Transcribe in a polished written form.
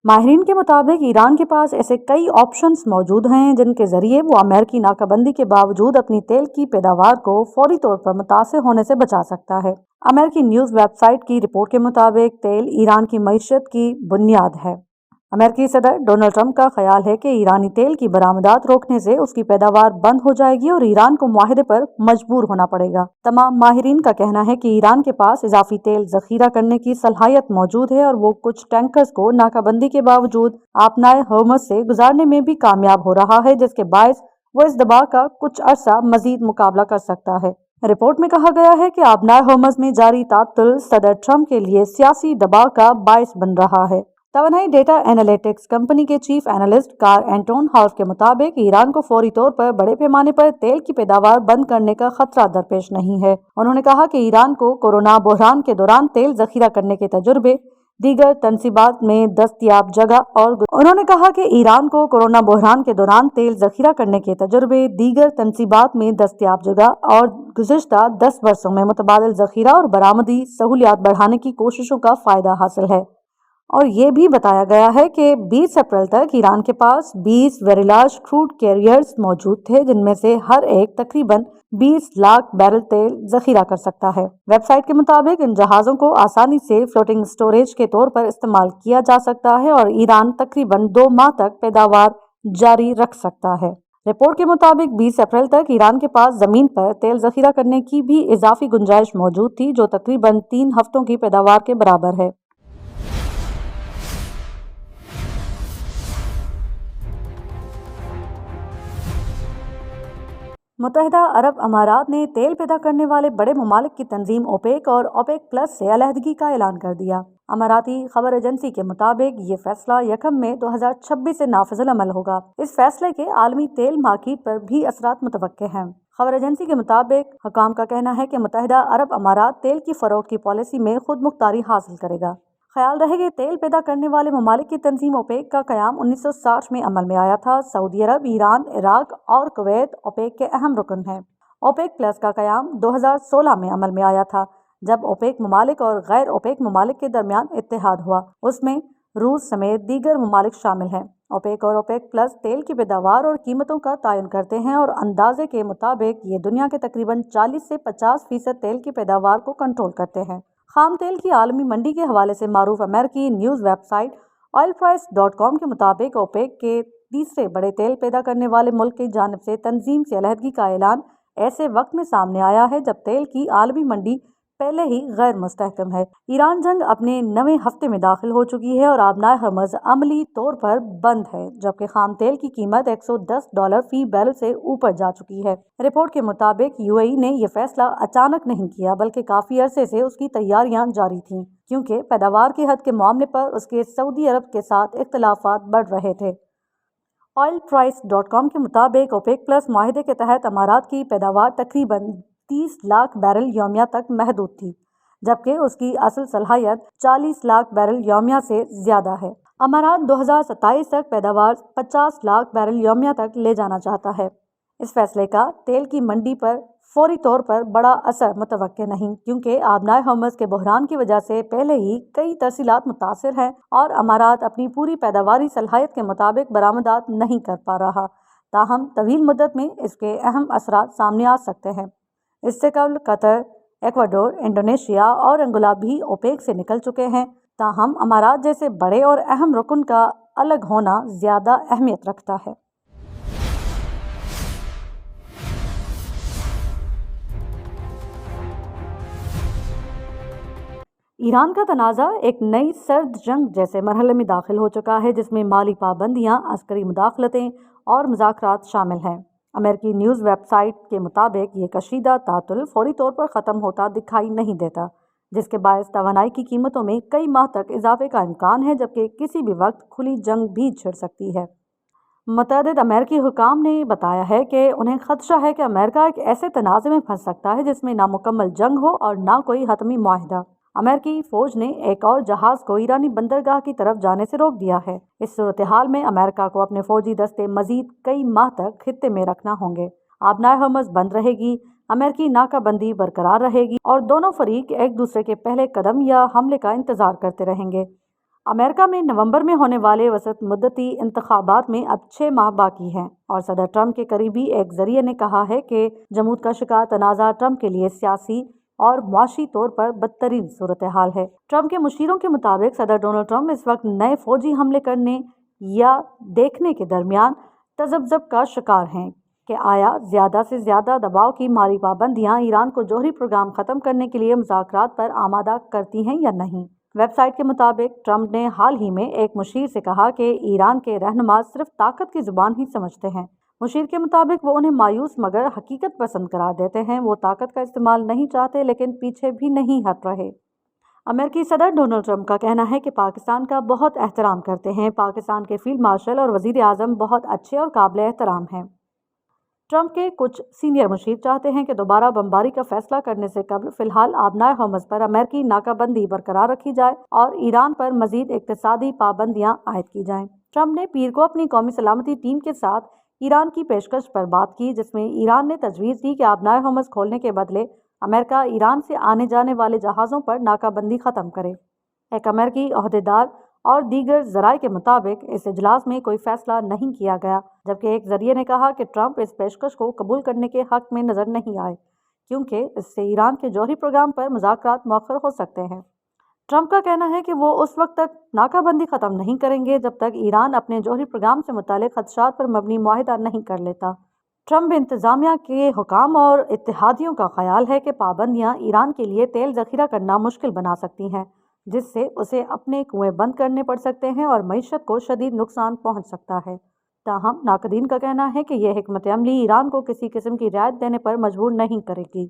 ماہرین کے مطابق ایران کے پاس ایسے کئی آپشنز موجود ہیں جن کے ذریعے وہ امریکی ناکہ بندی کے باوجود اپنی تیل کی پیداوار کو فوری طور پر متاثر ہونے سے بچا سکتا ہے۔ امریکی نیوز ویب سائٹ کی رپورٹ کے مطابق تیل ایران کی معیشت کی بنیاد ہے۔ امریکی صدر ڈونلڈ ٹرمپ کا خیال ہے کہ ایرانی تیل کی برآمدات روکنے سے اس کی پیداوار بند ہو جائے گی اور ایران کو معاہدے پر مجبور ہونا پڑے گا۔ تمام ماہرین کا کہنا ہے کہ ایران کے پاس اضافی تیل ذخیرہ کرنے کی صلاحیت موجود ہے اور وہ کچھ ٹینکرز کو ناکہ بندی کے باوجود آبنائے ہرمز سے گزارنے میں بھی کامیاب ہو رہا ہے، جس کے باعث وہ اس دباؤ کا کچھ عرصہ مزید مقابلہ کر سکتا ہے۔ رپورٹ میں کہا گیا ہے کہ آبنائے ہرمز میں جاری تعطل صدر ٹرمپ کے لیے سیاسی دباؤ کا باعث بن رہا ہے۔ توانائی ڈیٹا انالیٹکس کمپنی کے چیف انالسٹ کار اینٹون ہالف کے مطابق ایران کو فوری طور پر بڑے پیمانے پر تیل کی پیداوار بند کرنے کا خطرہ درپیش نہیں ہے۔ انہوں نے کہا کہ ایران کو کورونا بحران کے دوران تیل ذخیرہ کرنے کے تجربے، دیگر تنصیبات میں دستیاب جگہ اور گزشتہ 10 برسوں میں متبادل ذخیرہ اور برآمدی سہولیات بڑھانے کی کوششوں کا فائدہ حاصل ہے۔ اور یہ بھی بتایا گیا ہے کہ 20 اپریل تک ایران کے پاس 20 ویری لارج کروڈ کیریئرز موجود تھے، جن میں سے ہر ایک تقریباً 20 لاکھ بیرل تیل ذخیرہ کر سکتا ہے۔ ویب سائٹ کے مطابق ان جہازوں کو آسانی سے فلوٹنگ اسٹوریج کے طور پر استعمال کیا جا سکتا ہے اور ایران تقریباً 2 ماہ تک پیداوار جاری رکھ سکتا ہے۔ رپورٹ کے مطابق 20 اپریل تک ایران کے پاس زمین پر تیل ذخیرہ کرنے کی بھی اضافی گنجائش موجود تھی، جو تقریباً 3 ہفتوں کی پیداوار کے برابر ہے۔ متحدہ عرب امارات نے تیل پیدا کرنے والے بڑے ممالک کی تنظیم اوپیک اور اوپیک پلس سے علیحدگی کا اعلان کر دیا۔ اماراتی خبر ایجنسی کے مطابق یہ فیصلہ 1 مئی 2026 سے نافذ العمل ہوگا۔ اس فیصلے کے عالمی تیل مارکیٹ پر بھی اثرات متوقع ہیں۔ خبر ایجنسی کے مطابق حکام کا کہنا ہے کہ متحدہ عرب امارات تیل کی فروخت کی پالیسی میں خود مختاری حاصل کرے گا۔ خیال رہے کہ تیل پیدا کرنے والے ممالک کی تنظیم اوپیک کا قیام 1960 میں عمل میں آیا تھا۔ سعودی عرب، ایران، عراق اور کویت اوپیک کے اہم رکن ہیں۔ اوپیک پلس کا قیام 2016 میں عمل میں آیا تھا، جب اوپیک ممالک اور غیر اوپیک ممالک کے درمیان اتحاد ہوا۔ اس میں روس سمیت دیگر ممالک شامل ہیں۔ اوپیک اور اوپیک پلس تیل کی پیداوار اور قیمتوں کا تعین کرتے ہیں اور اندازے کے مطابق یہ دنیا کے تقریباً 40 سے 50% تیل کی پیداوار کو کنٹرول کرتے ہیں۔ خام تیل کی عالمی منڈی کے حوالے سے معروف امریکی نیوز ویب سائٹ oilprice.com کے مطابق اوپیک کے تیسرے بڑے تیل پیدا کرنے والے ملک کی جانب سے تنظیم سے علیحدگی کا اعلان ایسے وقت میں سامنے آیا ہے جب تیل کی عالمی منڈی پہلے ہی غیر مستحکم ہے۔ ایران جنگ اپنے 9ویں ہفتے میں داخل ہو چکی ہے اور آبنائے ہرمز عملی طور پر بند ہے، جبکہ خام تیل کی قیمت $110 فی بیرل سے اوپر جا چکی ہے۔ رپورٹ کے مطابق UAE نے یہ فیصلہ اچانک نہیں کیا، بلکہ کافی عرصے سے اس کی تیاریاں جاری تھیں، کیونکہ پیداوار کی حد کے معاملے پر اس کے سعودی عرب کے ساتھ اختلافات بڑھ رہے تھے۔ oilprice.com کے مطابق اوپیک پلس معاہدے کے تحت امارات کی پیداوار تقریباً 30 لاکھ بیرل یومیہ تک محدود تھی، جبکہ اس کی اصل صلاحیت 40 لاکھ بیرل یومیہ سے زیادہ ہے۔ امارات 2027 تک پیداوار 50 لاکھ بیرل یومیہ تک لے جانا چاہتا ہے۔ اس فیصلے کا تیل کی منڈی پر فوری طور پر بڑا اثر متوقع نہیں، کیونکہ آبنائے ہرمز کے بحران کی وجہ سے پہلے ہی کئی ترسیلات متاثر ہیں اور امارات اپنی پوری پیداواری صلاحیت کے مطابق برآمدات نہیں کر پا رہا۔ تاہم طویل مدت میں اس کے اہم اثرات سامنے آ سکتے ہیں۔ اس سے قبل قطر، ایکواڈور، انڈونیشیا اور انگولا بھی اوپیک سے نکل چکے ہیں۔ تاہم امارات جیسے بڑے اور اہم رکن کا الگ ہونا زیادہ اہمیت رکھتا ہے۔ ایران کا تنازع ایک نئی سرد جنگ جیسے مرحلے میں داخل ہو چکا ہے، جس میں مالی پابندیاں، عسکری مداخلتیں اور مذاکرات شامل ہیں۔ امریکی نیوز ویب سائٹ کے مطابق یہ کشیدہ تعطل فوری طور پر ختم ہوتا دکھائی نہیں دیتا، جس کے باعث توانائی کی قیمتوں میں کئی ماہ تک اضافے کا امکان ہے، جبکہ کسی بھی وقت کھلی جنگ بھی چھڑ سکتی ہے۔ متعدد امریکی حکام نے بتایا ہے کہ انہیں خدشہ ہے کہ امریکہ ایک ایسے تنازع میں پھنس سکتا ہے جس میں نہ مکمل جنگ ہو اور نہ کوئی حتمی معاہدہ۔ امریکی فوج نے ایک اور جہاز کو ایرانی بندرگاہ کی طرف جانے سے روک دیا ہے۔ اس صورتحال میں امریکہ کو اپنے فوجی دستے مزید کئی ماہ تک خطے میں رکھنا ہوں گے۔ آبنائے ہرمز بند رہے گی، امریکی ناکہ بندی برقرار رہے گی اور دونوں فریق ایک دوسرے کے پہلے قدم یا حملے کا انتظار کرتے رہیں گے۔ امریکہ میں نومبر میں ہونے والے وسط مدتی انتخابات میں اب 6 ماہ باقی ہیں اور صدر ٹرمپ کے قریبی ایک ذریعے نے کہا ہے کہ جمود کا شکار تنازع ٹرمپ کے لیے سیاسی اور معاشی طور پر بدترین صورتحال ہے۔ ٹرمپ کے مشیروں کے مطابق صدر ڈونلڈ ٹرمپ اس وقت نئے فوجی حملے کرنے یا دیکھنے کے درمیان تذبذب کا شکار ہیں کہ آیا زیادہ سے زیادہ دباؤ کی مالی پابندیاں ایران کو جوہری پروگرام ختم کرنے کے لیے مذاکرات پر آمادہ کرتی ہیں یا نہیں۔ ویب سائٹ کے مطابق ٹرمپ نے حال ہی میں ایک مشیر سے کہا کہ ایران کے رہنما صرف طاقت کی زبان ہی سمجھتے ہیں۔ مشیر کے مطابق وہ انہیں مایوس مگر حقیقت پسند قرار دیتے ہیں۔ وہ طاقت کا استعمال نہیں چاہتے لیکن پیچھے بھی نہیں ہٹ رہے۔ امریکی صدر ڈونلڈ ٹرمپ کا کہنا ہے کہ پاکستان کا بہت احترام کرتے ہیں۔ پاکستان کے فیلڈ مارشل اور وزیر اعظم بہت اچھے اور قابل احترام ہیں۔ ٹرمپ کے کچھ سینئر مشیر چاہتے ہیں کہ دوبارہ بمباری کا فیصلہ کرنے سے قبل فی الحال آبنائے حرمز پر امریکی ناکہ بندی برقرار رکھی جائے اور ایران پر مزید اقتصادی پابندیاں عائد کی جائیں۔ ٹرمپ نے پیر کو اپنی قومی سلامتی ٹیم کے ساتھ ایران کی پیشکش پر بات کی، جس میں ایران نے تجویز دی کہ آبنائے حرمز کھولنے کے بدلے امریکہ ایران سے آنے جانے والے جہازوں پر ناکہ بندی ختم کرے۔ ایک امریکی عہدیدار اور دیگر ذرائع کے مطابق اس اجلاس میں کوئی فیصلہ نہیں کیا گیا، جبکہ ایک ذریعے نے کہا کہ ٹرمپ اس پیشکش کو قبول کرنے کے حق میں نظر نہیں آئے کیونکہ اس سے ایران کے جوہری پروگرام پر مذاکرات مؤخر ہو سکتے ہیں۔ ٹرمپ کا کہنا ہے کہ وہ اس وقت تک ناکہ بندی ختم نہیں کریں گے جب تک ایران اپنے جوہری پروگرام سے متعلق خدشات پر مبنی معاہدہ نہیں کر لیتا۔ ٹرمپ انتظامیہ کے حکام اور اتحادیوں کا خیال ہے کہ پابندیاں ایران کے لیے تیل ذخیرہ کرنا مشکل بنا سکتی ہیں، جس سے اسے اپنے کنویں بند کرنے پڑ سکتے ہیں اور معیشت کو شدید نقصان پہنچ سکتا ہے۔ تاہم ناقدین کا کہنا ہے کہ یہ حکمت عملی ایران کو کسی قسم کی رعایت دینے پر مجبور نہیں کرے گی۔